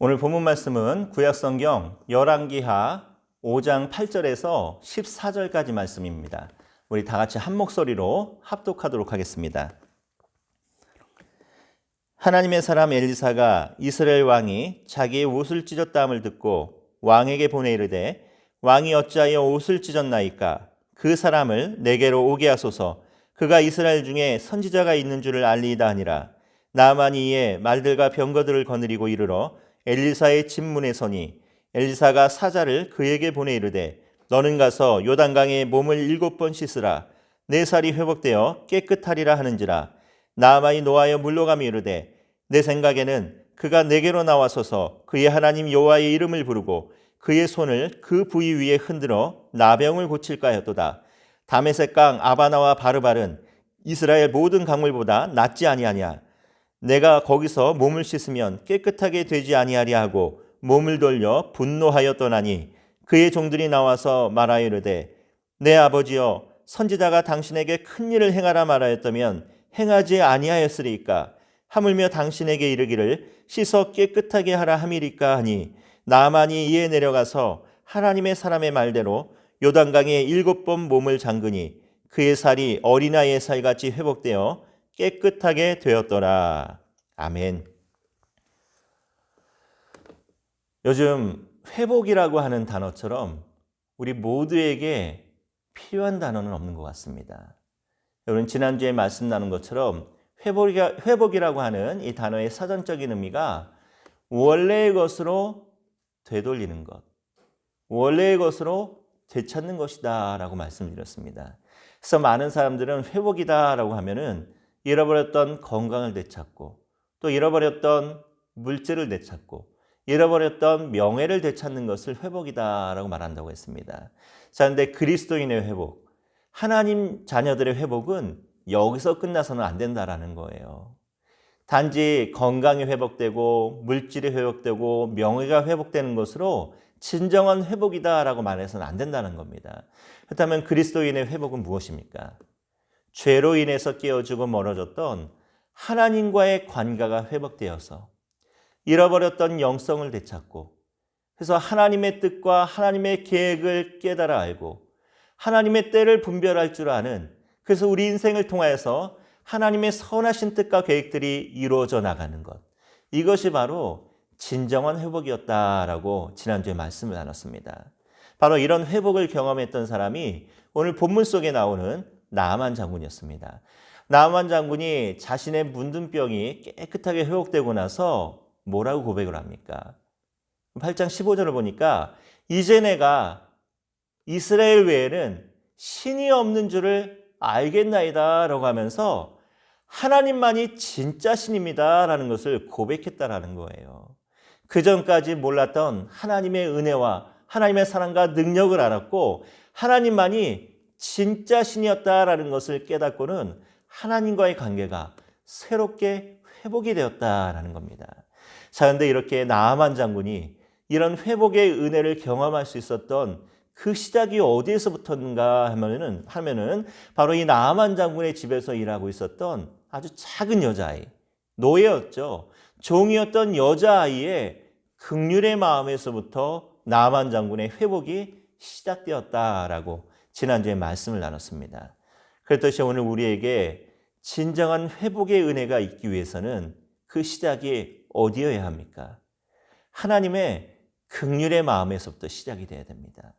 오늘 본문 말씀은 구약성경 열왕기하 5장 8절에서 14절까지 말씀입니다. 우리 다 같이 한 목소리로 합독하도록 하겠습니다. 하나님의 사람 엘리사가 이스라엘 왕이 자기의 옷을 찢었다함을 듣고 왕에게 보내 이르되 왕이 어찌하여 옷을 찢었나이까? 그 사람을 내게로 오게 하소서. 그가 이스라엘 중에 선지자가 있는 줄을 알리이다 하니라. 나아만이 이에 말들과 병거들을 거느리고 이르러 엘리사의 집문에 서니 엘리사가 사자를 그에게 보내 이르되 너는 가서 요단강에 몸을 7번 씻으라. 내 살이 회복되어 깨끗하리라 하는지라. 나아만이 노하여 물러가며 이르되 내 생각에는 그가 내게로 나와서서 그의 하나님 여호와의 이름을 부르고 그의 손을 그 부위 위에 흔들어 나병을 고칠까 하였도다. 다메섹 강 아바나와 바르발은 이스라엘 모든 강물보다 낫지 아니하냐. 내가 거기서 몸을 씻으면 깨끗하게 되지 아니하랴 하고 몸을 돌려 분노하여 떠나니 그의 종들이 나와서 말하여 이르되 내 아버지여 선지자가 당신에게 큰 일을 행하라 말하였다면 행하지 아니하였으리이까? 하물며 당신에게 이르기를 씻어 깨끗하게 하라 함이리까 하니 나아만이 이에 내려가서 하나님의 사람의 말대로 요단강에 7번 몸을 잠그니 그의 살이 어린아이의 살같이 회복되어 깨끗하게 되었더라. 아멘. 요즘 회복이라고 하는 단어처럼 우리 모두에게 필요한 단어는 없는 것 같습니다. 여러분 지난주에 말씀 나눈 것처럼 회복이라고 하는 이 단어의 사전적인 의미가 원래의 것으로 되돌리는 것, 원래의 것으로 되찾는 것이다 라고 말씀드렸습니다. 그래서 많은 사람들은 회복이다 라고 하면은 잃어버렸던 건강을 되찾고 또 잃어버렸던 물질을 되찾고 잃어버렸던 명예를 되찾는 것을 회복이다 라고 말한다고 했습니다. 자, 그런데 그리스도인의 회복, 하나님 자녀들의 회복은 여기서 끝나서는 안 된다라는 거예요. 단지 건강이 회복되고 물질이 회복되고 명예가 회복되는 것으로 진정한 회복이다라고 말해서는 안 된다는 겁니다. 그렇다면 그리스도인의 회복은 무엇입니까? 죄로 인해서 깨어지고 멀어졌던 하나님과의 관계가 회복되어서 잃어버렸던 영성을 되찾고 그래서 하나님의 뜻과 하나님의 계획을 깨달아 알고 하나님의 때를 분별할 줄 아는, 그래서 우리 인생을 통하여서 하나님의 선하신 뜻과 계획들이 이루어져 나가는 것, 이것이 바로 진정한 회복이었다라고 지난주에 말씀을 나눴습니다. 바로 이런 회복을 경험했던 사람이 오늘 본문 속에 나오는 나아만 장군이었습니다. 나아만 장군이 자신의 문둥 병이 깨끗하게 회복되고 나서 뭐라고 고백을 합니까? 8장 15절을 보니까 이제 내가 이스라엘 외에는 신이 없는 줄을 알겠나이다 라고 하면서 하나님만이 진짜 신입니다 라는 것을 고백했다라는 거예요. 그전까지 몰랐던 하나님의 은혜와 하나님의 사랑과 능력을 알았고 하나님만이 진짜 신이었다라는 것을 깨닫고는 하나님과의 관계가 새롭게 회복이 되었다라는 겁니다. 자, 그런데 이렇게 나아만 장군이 이런 회복의 은혜를 경험할 수 있었던 그 시작이 어디에서부터인가 하면은 바로 이 나아만 장군의 집에서 일하고 있었던 아주 작은 여자아이, 노예였죠. 종이었던 여자아이의 긍휼의 마음에서부터 나아만 장군의 회복이 시작되었다라고 지난주에 말씀을 나눴습니다. 그렇듯이 오늘 우리에게 진정한 회복의 은혜가 있기 위해서는 그 시작이 어디여야 합니까? 하나님의 긍휼의 마음에서부터 시작이 돼야 됩니다.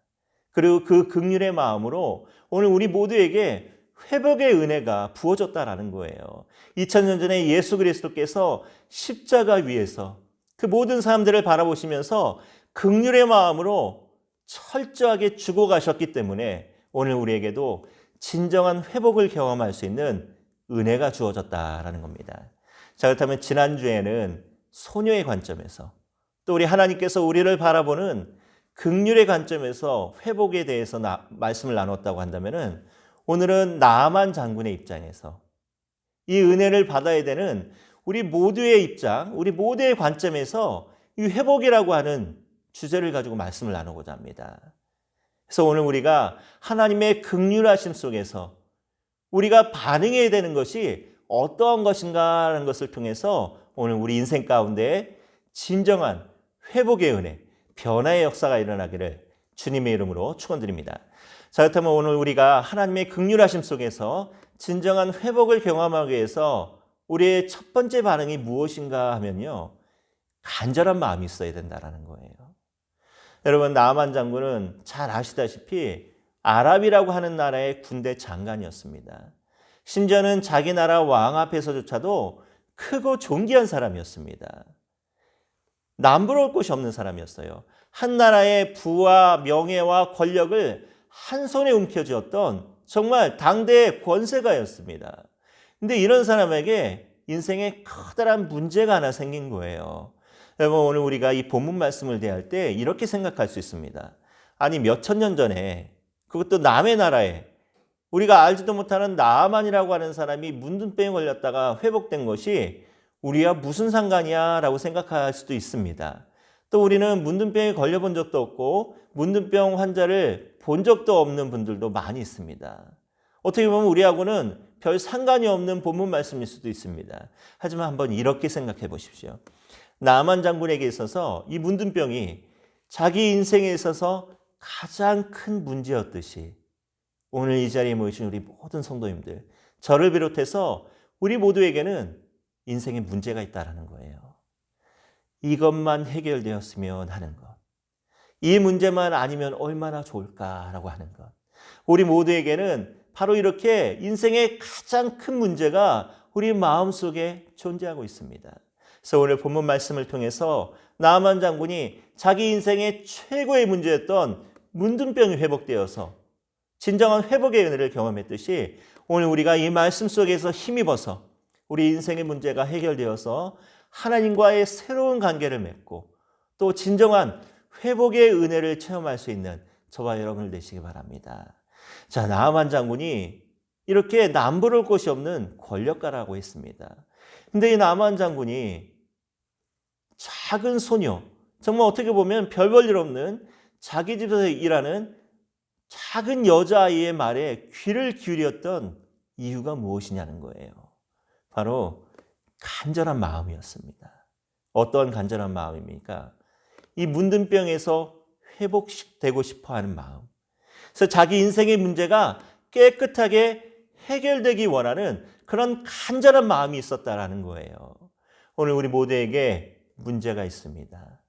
그리고 그 긍휼의 마음으로 오늘 우리 모두에게 회복의 은혜가 부어졌다라는 거예요. 2000년 전에 예수 그리스도께서 십자가 위에서 그 모든 사람들을 바라보시면서 긍휼의 마음으로 철저하게 죽어가셨기 때문에 오늘 우리에게도 진정한 회복을 경험할 수 있는 은혜가 주어졌다라는 겁니다. 자, 그렇다면 지난주에는 소녀의 관점에서 또 우리 하나님께서 우리를 바라보는 긍휼의 관점에서 회복에 대해서 말씀을 나눴다고 한다면은 오늘은 나아만 장군의 입장에서 이 은혜를 받아야 되는 우리 모두의 입장, 우리 모두의 관점에서 이 회복이라고 하는 주제를 가지고 말씀을 나누고자 합니다. 그래서 오늘 우리가 하나님의 긍휼하심 속에서 우리가 반응해야 되는 것이 어떠한 것인가 하는 것을 통해서 오늘 우리 인생 가운데 진정한 회복의 은혜, 변화의 역사가 일어나기를 주님의 이름으로 축원드립니다. 자, 그렇다면 오늘 우리가 하나님의 긍휼하심 속에서 진정한 회복을 경험하기 위해서 우리의 첫 번째 반응이 무엇인가 하면요, 간절한 마음이 있어야 된다는 거예요. 여러분, 나아만 장군은 잘 아시다시피 아랍이라고 하는 나라의 군대 장관이었습니다. 심지어는 자기 나라 왕 앞에서조차도 크고 존귀한 사람이었습니다. 남부러울 곳이 없는 사람이었어요. 한 나라의 부와 명예와 권력을 한 손에 움켜쥐었던 정말 당대의 권세가였습니다. 근데 이런 사람에게 인생에 커다란 문제가 하나 생긴 거예요. 여러분, 오늘 우리가 이 본문 말씀을 대할 때 이렇게 생각할 수 있습니다. 아니, 몇천 년 전에, 그것도 남의 나라에 우리가 알지도 못하는 나아만이라고 하는 사람이 문둥병에 걸렸다가 회복된 것이 우리와 무슨 상관이야 라고 생각할 수도 있습니다. 또 우리는 문둥병에 걸려본 적도 없고 문둥병 환자를 본 적도 없는 분들도 많이 있습니다. 어떻게 보면 우리하고는 별 상관이 없는 본문 말씀일 수도 있습니다. 하지만 한번 이렇게 생각해 보십시오. 나아만 장군에게 있어서 이 문둥병이 자기 인생에 있어서 가장 큰 문제였듯이 오늘 이 자리에 모이신 우리 모든 성도님들, 저를 비롯해서 우리 모두에게는 인생에 문제가 있다는 거예요. 이것만 해결되었으면 하는 것. 이 문제만 아니면 얼마나 좋을까라고 하는 것. 우리 모두에게는 바로 이렇게 인생의 가장 큰 문제가 우리 마음속에 존재하고 있습니다. 그래서 오늘 본문 말씀을 통해서 나아만 장군이 자기 인생의 최고의 문제였던 문둥병이 회복되어서 진정한 회복의 은혜를 경험했듯이 오늘 우리가 이 말씀 속에서 힘입어서 우리 인생의 문제가 해결되어서 하나님과의 새로운 관계를 맺고 또 진정한 회복의 은혜를 체험할 수 있는 저와 여러분을 되시기 바랍니다. 자, 나아만 장군이 이렇게 남부러울 곳이 없는 권력가라고 했습니다. 근데 이 나아만 장군이 작은 소녀, 정말 어떻게 보면 별 볼 일 없는 자기 집에서 일하는 작은 여자아이의 말에 귀를 기울였던 이유가 무엇이냐는 거예요. 바로 간절한 마음이었습니다. 어떤 간절한 마음입니까? 이 문둥병에서 회복되고 싶어하는 마음. 그래서 자기 인생의 문제가 깨끗하게 해결되기 원하는 그런 간절한 마음이 있었다라는 거예요. 오늘 우리 모두에게 문제가 있습니다.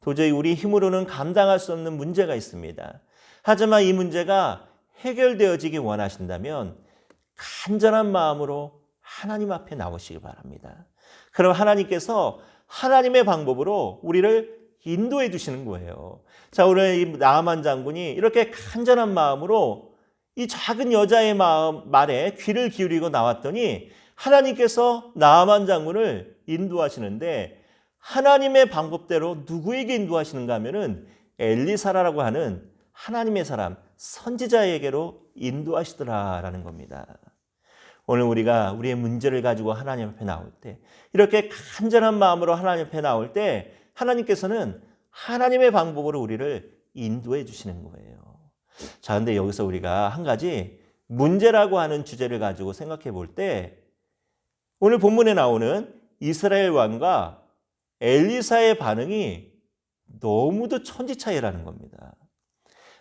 도저히 우리 힘으로는 감당할 수 없는 문제가 있습니다. 하지만 이 문제가 해결되어지기 원하신다면 간절한 마음으로 하나님 앞에 나오시기 바랍니다. 그럼 하나님께서 하나님의 방법으로 우리를 인도해 주시는 거예요. 자, 오늘 이 나아만 장군이 이렇게 간절한 마음으로 이 작은 여자의 말에 귀를 기울이고 나왔더니 하나님께서 나아만 장군을 인도하시는데 하나님의 방법대로 누구에게 인도하시는가 하면은 엘리사라고 하는 하나님의 사람, 선지자에게로 인도하시더라라는 겁니다. 오늘 우리가 우리의 문제를 가지고 하나님 앞에 나올 때, 이렇게 간절한 마음으로 하나님 앞에 나올 때 하나님께서는 하나님의 방법으로 우리를 인도해 주시는 거예요. 자, 근데 여기서 우리가 한 가지 문제라고 하는 주제를 가지고 생각해 볼 때 오늘 본문에 나오는 이스라엘 왕과 엘리사의 반응이 너무도 천지 차이라는 겁니다.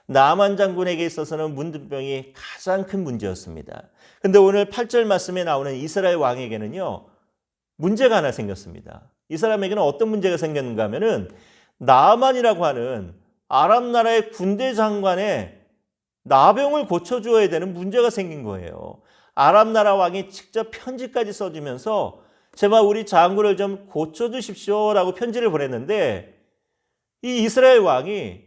나아만 장군에게 있어서는 문둥병이 가장 큰 문제였습니다. 그런데 오늘 8절 말씀에 나오는 이스라엘 왕에게는요, 문제가 하나 생겼습니다. 이 사람에게는 어떤 문제가 생겼는가 하면은 나아만이라고 하는 아람 나라의 군대 장관의 나병을 고쳐주어야 되는 문제가 생긴 거예요. 아람 나라 왕이 직접 편지까지 써주면서 제발 우리 장군을 좀 고쳐주십시오라고 편지를 보냈는데 이 이스라엘 왕의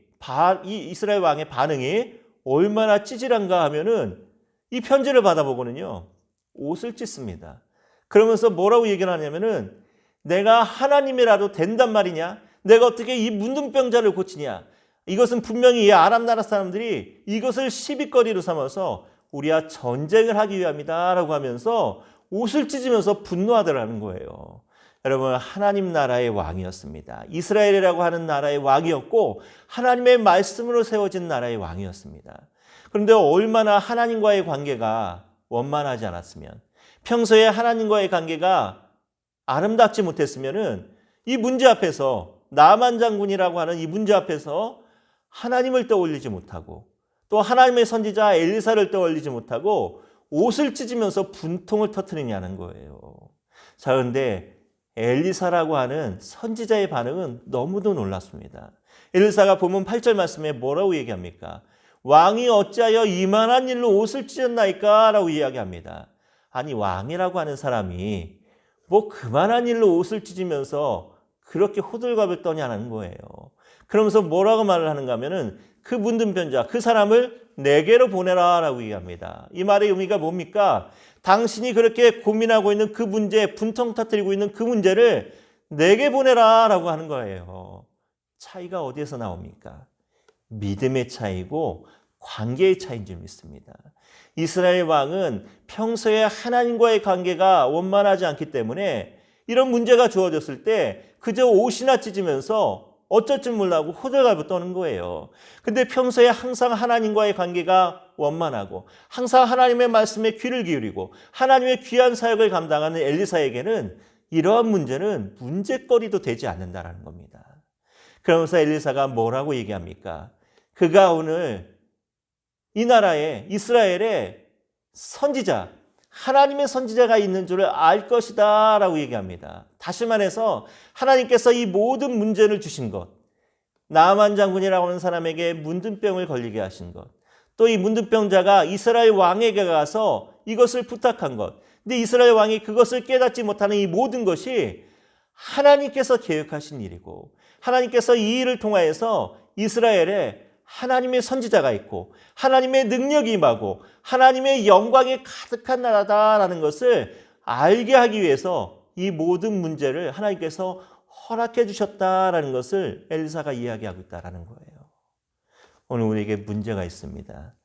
반응이 얼마나 찌질한가 하면은 이 편지를 받아보고는요, 옷을 찢습니다. 그러면서 뭐라고 얘기를 하냐면은 내가 하나님이라도 된단 말이냐? 내가 어떻게 이 문둥병자를 고치냐? 이것은 분명히 이 아람 나라 사람들이 이것을 시비거리로 삼아서 우리와 전쟁을 하기 위함이다 라고 하면서 옷을 찢으면서 분노하더라는 거예요. 여러분, 하나님 나라의 왕이었습니다. 이스라엘이라고 하는 나라의 왕이었고 하나님의 말씀으로 세워진 나라의 왕이었습니다. 그런데 얼마나 하나님과의 관계가 원만하지 않았으면, 평소에 하나님과의 관계가 아름답지 못했으면은 이 문제 앞에서 나만 장군이라고 하는 이 문제 앞에서 하나님을 떠올리지 못하고 또 하나님의 선지자 엘리사를 떠올리지 못하고 옷을 찢으면서 분통을 터뜨리냐는 거예요. 자, 그런데 엘리사라고 하는 선지자의 반응은 너무도 놀랐습니다. 엘리사가 본문 8절 말씀에 뭐라고 얘기합니까? 왕이 어찌하여 이만한 일로 옷을 찢었나이까? 라고 이야기합니다. 아니, 왕이라고 하는 사람이 뭐 그만한 일로 옷을 찢으면서 그렇게 호들갑을 떠냐는 거예요. 그러면서 뭐라고 말을 하는가 하면은 그 문둥병자, 그 사람을 내게로 보내라 라고 얘기합니다. 이 말의 의미가 뭡니까? 당신이 그렇게 고민하고 있는 그 문제, 분통 터뜨리고 있는 그 문제를 내게 보내라 라고 하는 거예요. 차이가 어디에서 나옵니까? 믿음의 차이고 관계의 차이인 줄 믿습니다. 이스라엘 왕은 평소에 하나님과의 관계가 원만하지 않기 때문에 이런 문제가 주어졌을 때 그저 옷이나 찢으면서 어쩔 줄 몰라고 호들갑을 떠는 거예요. 근데 평소에 항상 하나님과의 관계가 원만하고 항상 하나님의 말씀에 귀를 기울이고 하나님의 귀한 사역을 감당하는 엘리사에게는 이러한 문제는 문제거리도 되지 않는다는 겁니다. 그러면서 엘리사가 뭐라고 얘기합니까? 그가 오늘 이 나라에 이스라엘에 선지자, 하나님의 선지자가 있는 줄을 알 것이다 라고 얘기합니다. 다시 말해서 하나님께서 이 모든 문제를 주신 것, 나만 장군이라고 하는 사람에게 문둥병을 걸리게 하신 것, 또 이 문둥병자가 이스라엘 왕에게 가서 이것을 부탁한 것, 근데 이스라엘 왕이 그것을 깨닫지 못하는 이 모든 것이 하나님께서 계획하신 일이고 하나님께서 이 일을 통하여서 이스라엘에 하나님의 선지자가 있고 하나님의 능력이 임하고 하나님의 영광이 가득한 나라다라는 것을 알게 하기 위해서 이 모든 문제를 하나님께서 허락해 주셨다라는 것을 엘리사가 이야기하고 있다는 거예요. 오늘 우리에게 문제가 있습니다.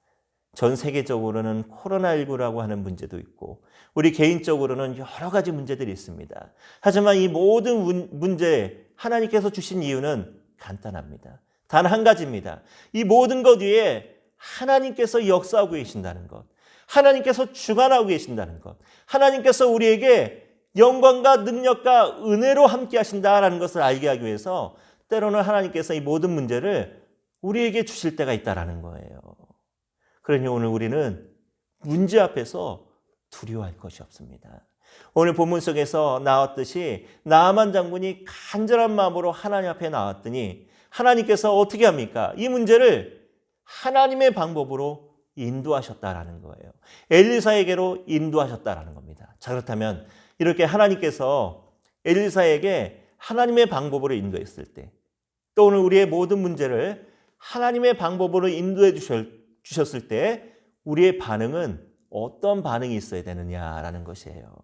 전 세계적으로는 코로나19라고 하는 문제도 있고 우리 개인적으로는 여러 가지 문제들이 있습니다. 하지만 이 모든 문제 하나님께서 주신 이유는 간단합니다. 단 한 가지입니다. 이 모든 것 위에 하나님께서 역사하고 계신다는 것, 하나님께서 주관하고 계신다는 것, 하나님께서 우리에게 영광과 능력과 은혜로 함께 하신다는 것을 알게 하기 위해서 때로는 하나님께서 이 모든 문제를 우리에게 주실 때가 있다는 거예요. 그러니 오늘 우리는 문제 앞에서 두려워할 것이 없습니다. 오늘 본문 속에서 나왔듯이 나아만 장군이 간절한 마음으로 하나님 앞에 나왔더니 하나님께서 어떻게 합니까? 이 문제를 하나님의 방법으로 인도하셨다라는 거예요. 엘리사에게로 인도하셨다라는 겁니다. 자, 그렇다면 이렇게 하나님께서 엘리사에게 하나님의 방법으로 인도했을 때, 또 오늘 우리의 모든 문제를 하나님의 방법으로 인도해 주셨을 때 우리의 반응은 어떤 반응이 있어야 되느냐라는 것이에요.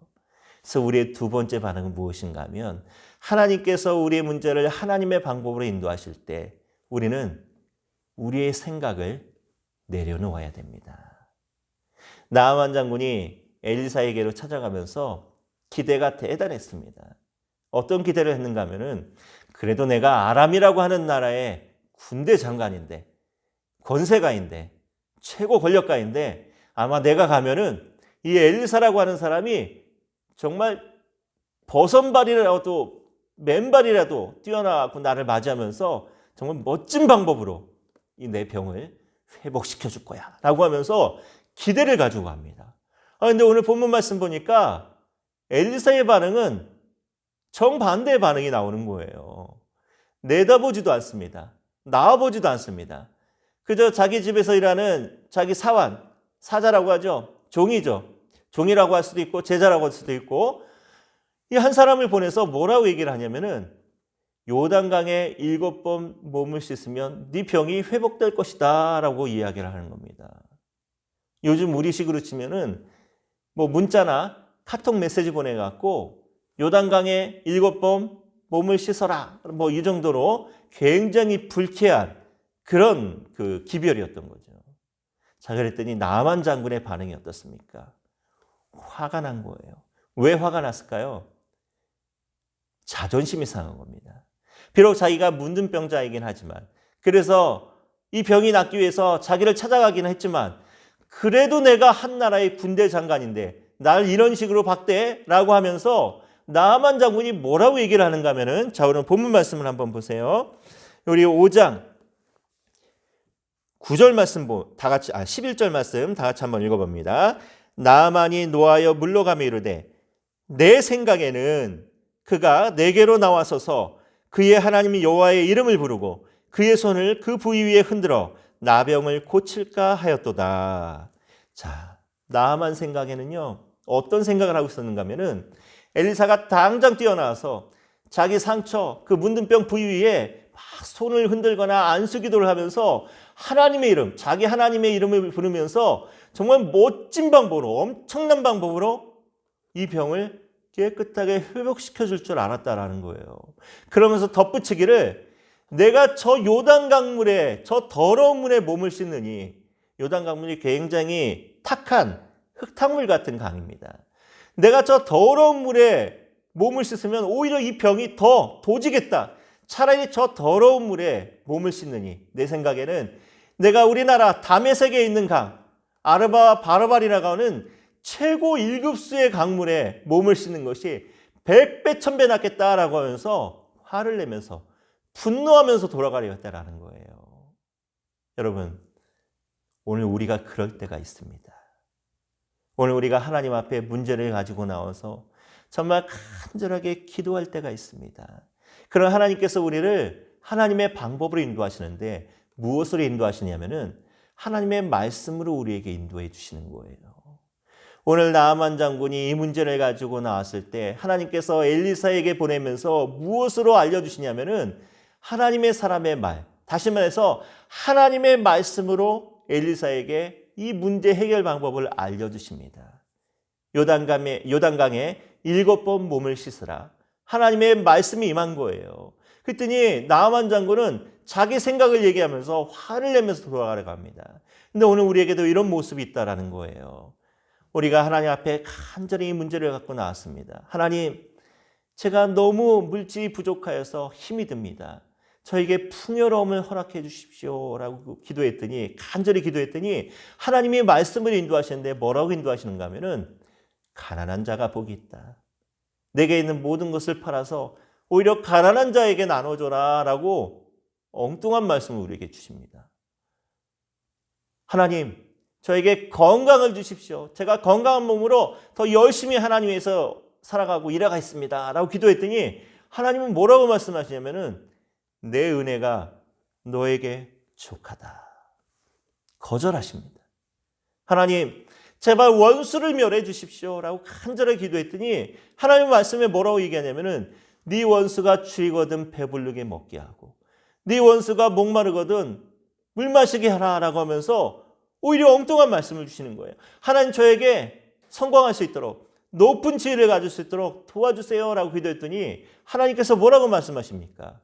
그래서 우리의 두 번째 반응은 무엇인가 하면 하나님께서 우리의 문제를 하나님의 방법으로 인도하실 때 우리는 우리의 생각을 내려놓아야 됩니다. 나아만 장군이 엘리사에게로 찾아가면서 기대가 대단했습니다. 어떤 기대를 했는가 하면은 그래도 내가 아람이라고 하는 나라의 군대 장관인데 권세가인데 최고 권력가인데 아마 내가 가면은 이 엘리사라고 하는 사람이 정말 버선발이라도 맨발이라도 뛰어나고 나를 맞이하면서 정말 멋진 방법으로 이 내 병을 회복시켜 줄 거야 라고 하면서 기대를 가지고 갑니다. 근데 오늘 본문 말씀 보니까 엘리사의 반응은 정반대의 반응이 나오는 거예요. 내다보지도 않습니다. 나와보지도 않습니다. 그저 자기 집에서 일하는 자기 사환, 사자라고 하죠. 종이죠. 종이라고 할 수도 있고 제자라고 할 수도 있고 이 한 사람을 보내서 뭐라고 얘기를 하냐면은 요단강에 7번 몸을 씻으면 네 병이 회복될 것이다 라고 이야기를 하는 겁니다. 요즘 우리식으로 치면은 뭐 문자나 카톡 메시지 보내갖고 요단강에 7번 몸을 씻어라 뭐 이 정도로 굉장히 불쾌한 그런 그 기별이었던 거죠. 자, 그랬더니 나만 장군의 반응이 어떻습니까? 화가 난 거예요. 왜 화가 났을까요? 자존심이 상한 겁니다. 비록 자기가 문둥병자이긴 하지만 그래서 이 병이 낫기 위해서 자기를 찾아가기는 했지만 그래도 내가 한 나라의 군대 장관인데 날 이런 식으로 박대라고 하면서 나아만 장군이 뭐라고 얘기를 하는가 하면은, 자, 오늘 본문 말씀을 한번 보세요. 우리 5장 9절 말씀 다 같이 11절 말씀 다 같이 한번 읽어봅니다. 나아만이 노하여 물러가며 이르되 내 생각에는 그가 내게로 나와서서 그의 하나님 여호와의 이름을 부르고 그의 손을 그 부위 위에 흔들어 나병을 고칠까 하였도다. 자, 나아만 생각에는요, 어떤 생각을 하고 있었는가 하면은, 엘리사가 당장 뛰어나와서 자기 상처, 그 문둥병 부위 위에 막 손을 흔들거나 안수기도를 하면서 하나님의 이름, 자기 하나님의 이름을 부르면서 정말 멋진 방법으로, 엄청난 방법으로 이 병을 깨끗하게 회복시켜 줄 줄 알았다라는 거예요. 그러면서 덧붙이기를, 내가 저 요단강물에, 저 더러운 물에 몸을 씻느니, 요단강물이 굉장히 탁한 흙탕물 같은 강입니다. 내가 저 더러운 물에 몸을 씻으면 오히려 이 병이 더 도지겠다. 차라리 저 더러운 물에 몸을 씻느니, 내 생각에는 내가 우리나라 다메섹에 있는 강, 아르바와 바르발이라고 하는 최고 1급수의 강물에 몸을 씻는 것이 100배, 1000배 낫겠다라고 하면서 화를 내면서 분노하면서 돌아가려 했다라는 거예요. 여러분, 오늘 우리가 그럴 때가 있습니다. 오늘 우리가 하나님 앞에 문제를 가지고 나와서 정말 간절하게 기도할 때가 있습니다. 그런 하나님께서 우리를 하나님의 방법으로 인도하시는데, 무엇으로 인도하시냐면은 하나님의 말씀으로 우리에게 인도해 주시는 거예요. 오늘 나아만 장군이 이 문제를 가지고 나왔을 때 하나님께서 엘리사에게 보내면서 무엇으로 알려주시냐면은 하나님의 사람의 말, 다시 말해서 하나님의 말씀으로 엘리사에게 이 문제 해결 방법을 알려주십니다. 요단강에 7번 몸을 씻으라. 하나님의 말씀이 임한 거예요. 그랬더니 나아만 장군은 자기 생각을 얘기하면서 화를 내면서 돌아가려고 합니다. 근데 오늘 우리에게도 이런 모습이 있다라는 거예요. 우리가 하나님 앞에 간절히 이 문제를 갖고 나왔습니다. 하나님, 제가 너무 물질이 부족하여서 힘이 듭니다. 저에게 풍요로움을 허락해 주십시오라고 기도했더니, 간절히 기도했더니 하나님이 말씀을 인도하시는데 뭐라고 인도하시는가 하면은, 가난한 자가 복이 있다. 내게 있는 모든 것을 팔아서 오히려 가난한 자에게 나눠줘라 라고 엉뚱한 말씀을 우리에게 주십니다. 하나님, 저에게 건강을 주십시오. 제가 건강한 몸으로 더 열심히 하나님 위해서 살아가고 일해가겠습니다 라고 기도했더니 하나님은 뭐라고 말씀하시냐면은, 내 은혜가 너에게 족하다. 거절하십니다. 하나님, 제발 원수를 멸해 주십시오 라고 간절하게 기도했더니 하나님 말씀에 뭐라고 얘기하냐면은, 네 원수가 추리거든 배부르게 먹게 하고 네 원수가 목마르거든 물 마시게 하라라고 하면서 오히려 엉뚱한 말씀을 주시는 거예요. 하나님, 저에게 성공할 수 있도록, 높은 지혜를 가질 수 있도록 도와주세요 라고 기도했더니 하나님께서 뭐라고 말씀하십니까?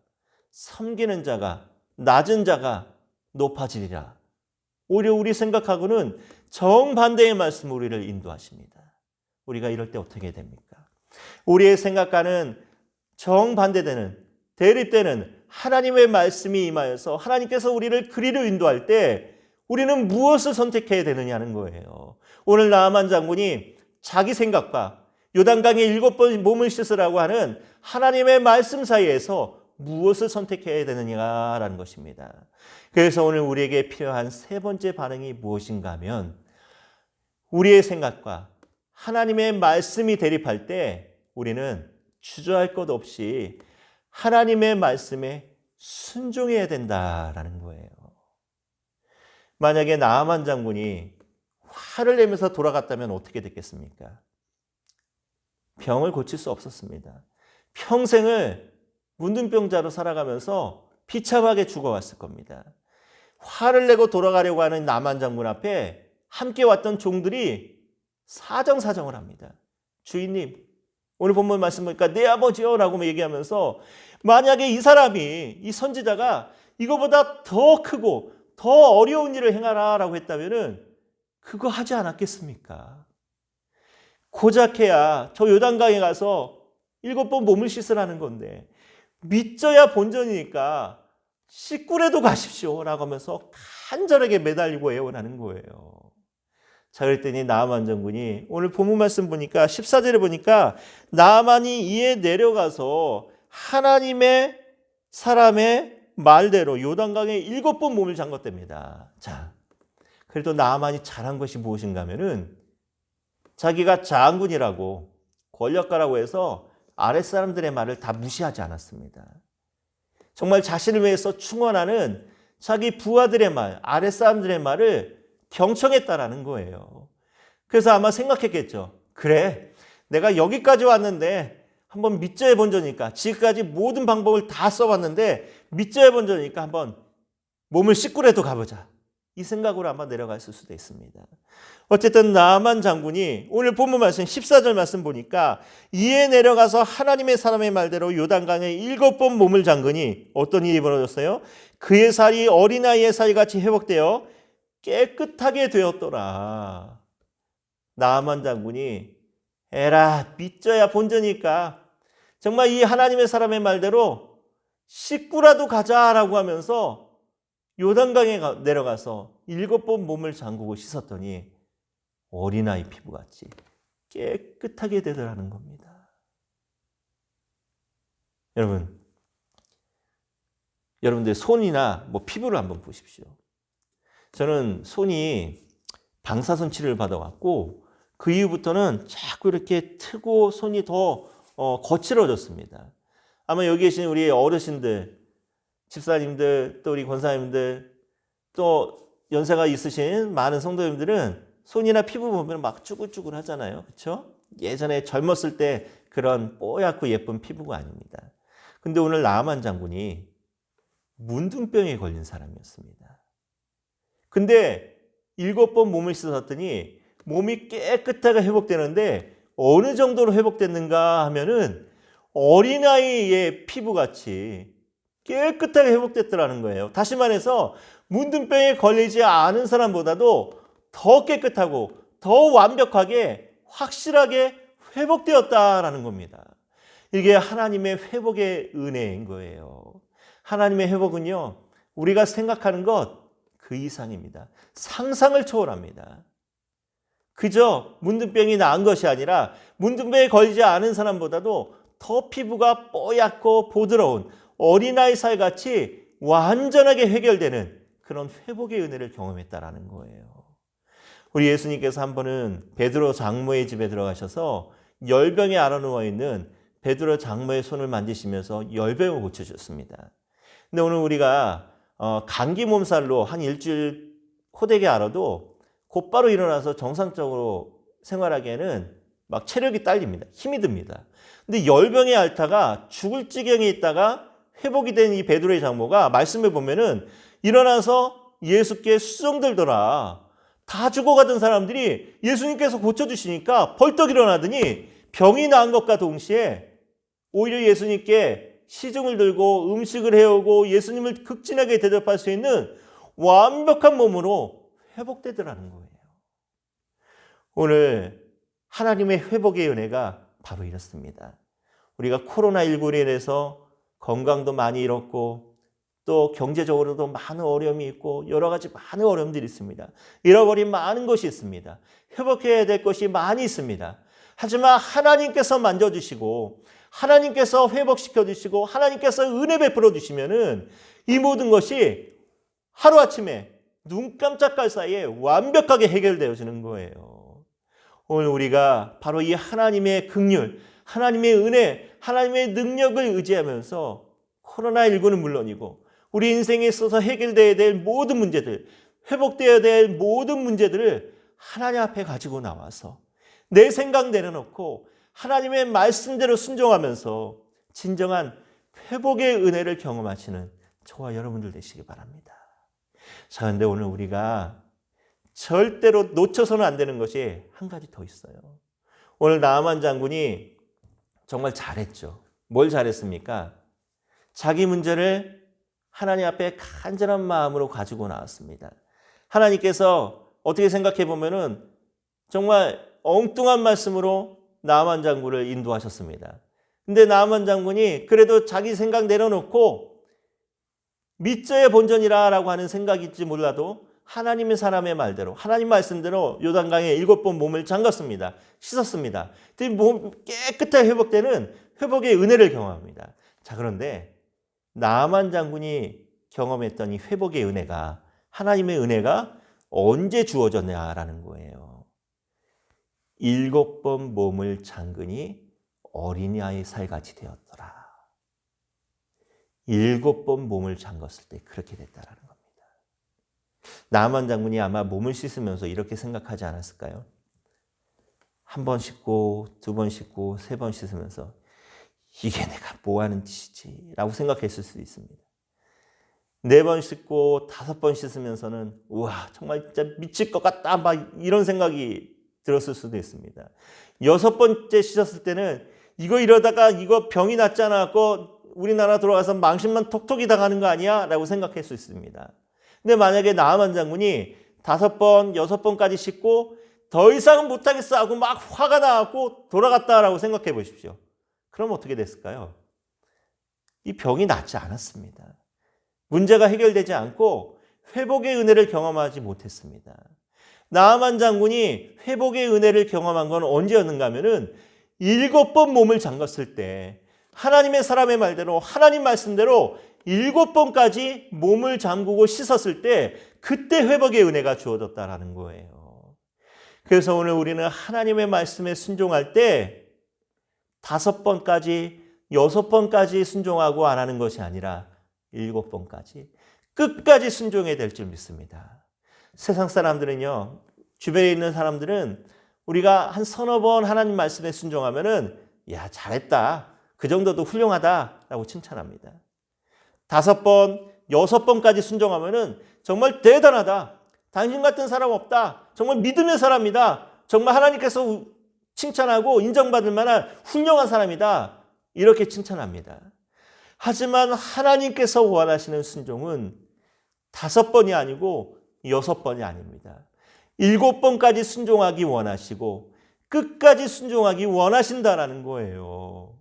섬기는 자가, 낮은 자가 높아지리라. 오히려 우리 생각하고는 정반대의 말씀으로 우리를 인도하십니다. 우리가 이럴 때 어떻게 됩니까? 우리의 생각과는 정반대되는, 대립되는 하나님의 말씀이 임하여서 하나님께서 우리를 그리로 인도할 때 우리는 무엇을 선택해야 되느냐는 거예요. 오늘 나아만 장군이 자기 생각과 요단강에 7번 몸을 씻으라고 하는 하나님의 말씀 사이에서 무엇을 선택해야 되느냐라는 것입니다. 그래서 오늘 우리에게 필요한 세 번째 반응이 무엇인가 하면, 우리의 생각과 하나님의 말씀이 대립할 때 우리는 주저할 것 없이 하나님의 말씀에 순종해야 된다라는 거예요. 만약에 나아만 장군이 화를 내면서 돌아갔다면 어떻게 됐겠습니까? 병을 고칠 수 없었습니다. 평생을 문둥병자로 살아가면서 비참하게 죽어왔을 겁니다. 화를 내고 돌아가려고 하는 나아만 장군 앞에 함께 왔던 종들이 사정사정을 합니다. 주인님, 오늘 본문 말씀 보니까 내 아버지요 라고 얘기하면서, 만약에 이 사람이, 이 선지자가 이거보다 더 크고 더 어려운 일을 행하라 라고 했다면 그거 하지 않았겠습니까? 고작해야 저 요단강에 가서 7번 몸을 씻으라는 건데, 믿져야 본전이니까 씻구래도 가십시오 라고 하면서 간절하게 매달리고 애원하는 거예요. 자, 그랬더니 나아만 장군이 오늘 본문 말씀 보니까 14절에 보니까 나아만이 이에 내려가서 하나님의 사람의 말대로 요단강에 7번 몸을 잠궜답니다. 자, 그래도 나아만이 잘한 것이 무엇인가 하면은 자기가 장군이라고 권력가라고 해서 아랫사람들의 말을 다 무시하지 않았습니다. 정말 자신을 위해서 충원하는 자기 부하들의 말, 아랫사람들의 말을 경청했다라는 거예요. 그래서 아마 생각했겠죠. 그래, 내가 여기까지 왔는데 한번 밑져해 본 저니까, 지금까지 모든 방법을 다 써봤는데 밑져해 본 저니까 한번 몸을 씻고라도 가보자. 이 생각으로 아마 내려갔을 수도 있습니다. 어쨌든 나아만 장군이 오늘 본문 말씀 14절 말씀 보니까 이에 내려가서 하나님의 사람의 말대로 요단강에 7번 몸을 잠그니 어떤 일이 벌어졌어요? 그의 살이 어린아이의 살같이 회복되어 깨끗하게 되었더라. 나아만 장군이 에라 믿져야 본전이니까 정말 이 하나님의 사람의 말대로 씻고라도 가자라고 하면서 요단강에 내려가서 7번 몸을 잠그고 씻었더니 어린아이 피부같이 깨끗하게 되더라는 겁니다. 여러분들 손이나 피부를 한번 보십시오. 저는 손이 방사선 치료를 받아갖고 그 이후부터는 자꾸 이렇게 트고 손이 더 거칠어졌습니다. 아마 여기 계신 우리 어르신들, 집사님들, 또 우리 권사님들, 또 연세가 있으신 많은 성도님들은 손이나 피부 보면 막 쭈글쭈글 하잖아요. 그렇죠? 예전에 젊었을 때 그런 뽀얗고 예쁜 피부가 아닙니다. 근데 오늘 나아만 장군이 문둥병에 걸린 사람이었습니다. 근데 7번 몸을 씻었더니 몸이 깨끗하게 회복되는데 어느 정도로 회복됐는가 하면은 어린아이의 피부같이 깨끗하게 회복됐더라는 거예요. 다시 말해서 문둥병에 걸리지 않은 사람보다도 더 깨끗하고 더 완벽하게 확실하게 회복되었다라는 겁니다. 이게 하나님의 회복의 은혜인 거예요. 하나님의 회복은요, 우리가 생각하는 것 그 이상입니다. 상상을 초월합니다. 그저 문둥병이 나은 것이 아니라 문둥병에 걸리지 않은 사람보다도 더 피부가 뽀얗고 부드러운 어린아이 살같이 완전하게 해결되는 그런 회복의 은혜를 경험했다라는 거예요. 우리 예수님께서 한 번은 베드로 장모의 집에 들어가셔서 열병에 앓아 누워있는 베드로 장모의 손을 만지시면서 열병을 고쳐주셨습니다. 근데 오늘 우리가 감기 몸살로 한 일주일 호되게 앓아도 곧바로 일어나서 정상적으로 생활하기에는 막 체력이 딸립니다. 힘이 듭니다. 근데 열병에 앓다가 죽을 지경에 있다가 회복이 된 이 베드로의 장모가 말씀해 보면은 일어나서 예수께 수종들더라. 다 죽어가던 사람들이 예수님께서 고쳐주시니까 벌떡 일어나더니 병이 나은 것과 동시에 오히려 예수님께 시중을 들고 음식을 해오고 예수님을 극진하게 대접할 수 있는 완벽한 몸으로 회복되더라는 거예요. 오늘 하나님의 회복의 은혜가 바로 이렇습니다. 우리가 코로나19로 인해서 건강도 많이 잃었고 또 경제적으로도 많은 어려움이 있고 여러 가지 많은 어려움들이 있습니다. 잃어버린 많은 것이 있습니다. 회복해야 될 것이 많이 있습니다. 하지만 하나님께서 만져주시고 하나님께서 회복시켜 주시고 하나님께서 은혜 베풀어 주시면은 이 모든 것이 하루아침에 눈 깜짝할 사이에 완벽하게 해결되어지는 거예요. 오늘 우리가 바로 이 하나님의 긍휼, 하나님의 은혜, 하나님의 능력을 의지하면서 코로나19는 물론이고 우리 인생에 있어서 해결되어야 될 모든 문제들, 회복되어야 될 모든 문제들을 하나님 앞에 가지고 나와서 내 생각 내려놓고 하나님의 말씀대로 순종하면서 진정한 회복의 은혜를 경험하시는 저와 여러분들 되시기 바랍니다. 자, 그런데 오늘 우리가 절대로 놓쳐서는 안 되는 것이 한 가지 더 있어요. 오늘 나아만 장군이 정말 잘했죠. 뭘 잘했습니까? 자기 문제를 하나님 앞에 간절한 마음으로 가지고 나왔습니다. 하나님께서 어떻게 생각해 보면은 정말 엉뚱한 말씀으로 나아만 장군을 인도하셨습니다. 근데 나아만 장군이 그래도 자기 생각 내려놓고 믿져야 본전이라고 하는 생각일지 몰라도 하나님의 사람의 말대로 하나님 말씀대로 요단강에 7번 몸을 잠갔습니다. 씻었습니다. 몸 깨끗하게 회복되는 회복의 은혜를 경험합니다. 자, 그런데 나만 장군이 경험했던 이 회복의 은혜가 하나님의 은혜가 언제 주어졌냐라는 거예요. 7번 몸을 잠그니 어린아이 살같이 되었더라. 7번 몸을 잠갔을 때 그렇게 됐다라는 겁니다. 나만 장군이 아마 몸을 씻으면서 이렇게 생각하지 않았을까요? 한 번 씻고, 2번 씻고, 3번 씻으면서 이게 내가 뭐 하는 짓이지? 라고 생각했을 수도 있습니다. 4번 씻고 5번 씻으면서는 우와, 정말 진짜 미칠 것 같다, 막 이런 생각이 들었을 수도 있습니다. 6번째 씻었을 때는 이러다가 이거 병이 낫지 않았고 우리나라 들어가서 망신만 톡톡이 당하는 거 아니야? 라고 생각할 수 있습니다. 근데 만약에 나하만 장군이 5번, 6번까지 씻고 더 이상은 못하겠어 하고 막 화가 나고 돌아갔다라고 생각해 보십시오. 그럼 어떻게 됐을까요? 이 병이 낫지 않았습니다. 문제가 해결되지 않고 회복의 은혜를 경험하지 못했습니다. 나하만 장군이 회복의 은혜를 경험한 건 언제였는가 하면은 7번 몸을 잠갔을 때 하나님의 사람의 말대로 하나님 말씀대로 7번까지 몸을 잠그고 씻었을 때 그때 회복의 은혜가 주어졌다라는 거예요. 그래서 오늘 우리는 하나님의 말씀에 순종할 때 5번까지 6번까지 순종하고 안 하는 것이 아니라 7번까지 끝까지 순종해야 될 줄 믿습니다. 세상 사람들은요, 주변에 있는 사람들은 우리가 한 서너 번 하나님 말씀에 순종하면은 야, 잘했다, 그 정도도 훌륭하다라고 칭찬합니다. 5번, 6번까지 순종하면은 정말 대단하다, 당신 같은 사람 없다, 정말 믿음의 사람이다, 정말 하나님께서 칭찬하고 인정받을 만한 훌륭한 사람이다, 이렇게 칭찬합니다. 하지만 하나님께서 원하시는 순종은 5번이 아니고 6번이 아닙니다. 7번까지 순종하기 원하시고 끝까지 순종하기 원하신다라는 거예요.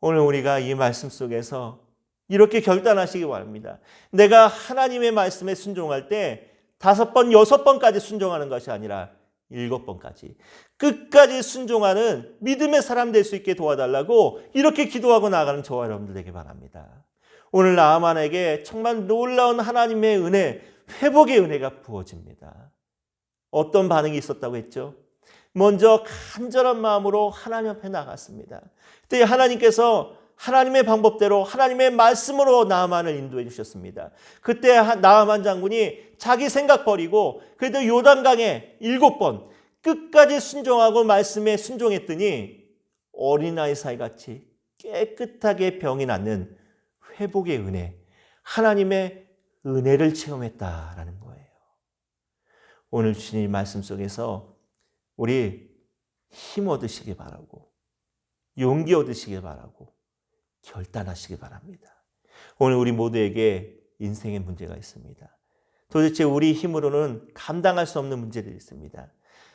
오늘 우리가 이 말씀 속에서 이렇게 결단하시기 바랍니다. 내가 하나님의 말씀에 순종할 때 5번, 6번까지 순종하는 것이 아니라 7번까지 끝까지 순종하는 믿음의 사람 될 수 있게 도와달라고 이렇게 기도하고 나아가는 저와 여러분들 되기 바랍니다. 오늘 나아만에게 정말 놀라운 하나님의 은혜, 회복의 은혜가 부어집니다. 어떤 반응이 있었다고 했죠? 먼저 간절한 마음으로 하나님 앞에 나갔습니다. 그때 하나님께서 하나님의 방법대로 하나님의 말씀으로 나아만을 인도해 주셨습니다. 그때 나아만 장군이 자기 생각 버리고 그래도 요단강에 7번 끝까지 순종하고 말씀에 순종했더니 어린아이 사이같이 깨끗하게 병이 낫는 회복의 은혜, 하나님의 은혜를 체험했다라는 거예요. 오늘 주님 말씀 속에서 우리 힘 얻으시길 바라고 용기 얻으시길 바라고 결단하시기 바랍니다. 오늘 우리 모두에게 인생의 문제가 있습니다. 도대체 우리 힘으로는 감당할 수 없는 문제들이 있습니다.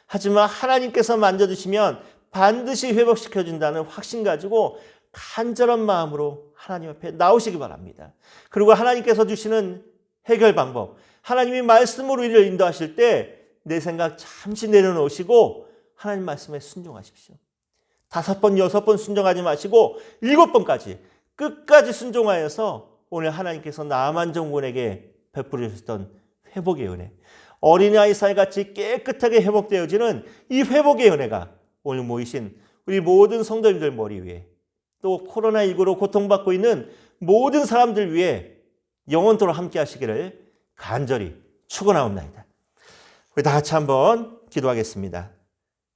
하지만 하나님께서 만져주시면 반드시 회복시켜준다는 확신 가지고 간절한 마음으로 하나님 앞에 나오시기 바랍니다. 그리고 하나님께서 주시는 해결 방법, 하나님이 말씀으로 우리를 인도하실 때 내 생각 잠시 내려놓으시고 하나님 말씀에 순종하십시오. 5번, 6번 순종하지 마시고 7번까지 끝까지 순종하여서 오늘 하나님께서 나아만 장군에게 베풀어 주셨던 회복의 은혜, 어린아이 사이같이 깨끗하게 회복되어지는 이 회복의 은혜가 오늘 모이신 우리 모든 성도님들 머리 위에 또 코로나19로 고통받고 있는 모든 사람들 위해 영원토록 함께 하시기를 간절히 축원하옵나이다. 우리 다 같이 한번 기도하겠습니다.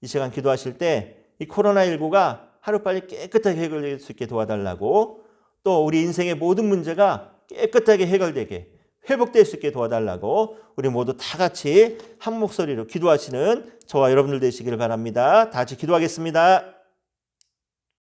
이 시간 기도하실 때 이 코로나19가 하루빨리 깨끗하게 해결될 수 있게 도와달라고, 또 우리 인생의 모든 문제가 깨끗하게 해결되게 회복될 수 있게 도와달라고 우리 모두 다 같이 한 목소리로 기도하시는 저와 여러분들 되시기를 바랍니다. 다 같이 기도하겠습니다.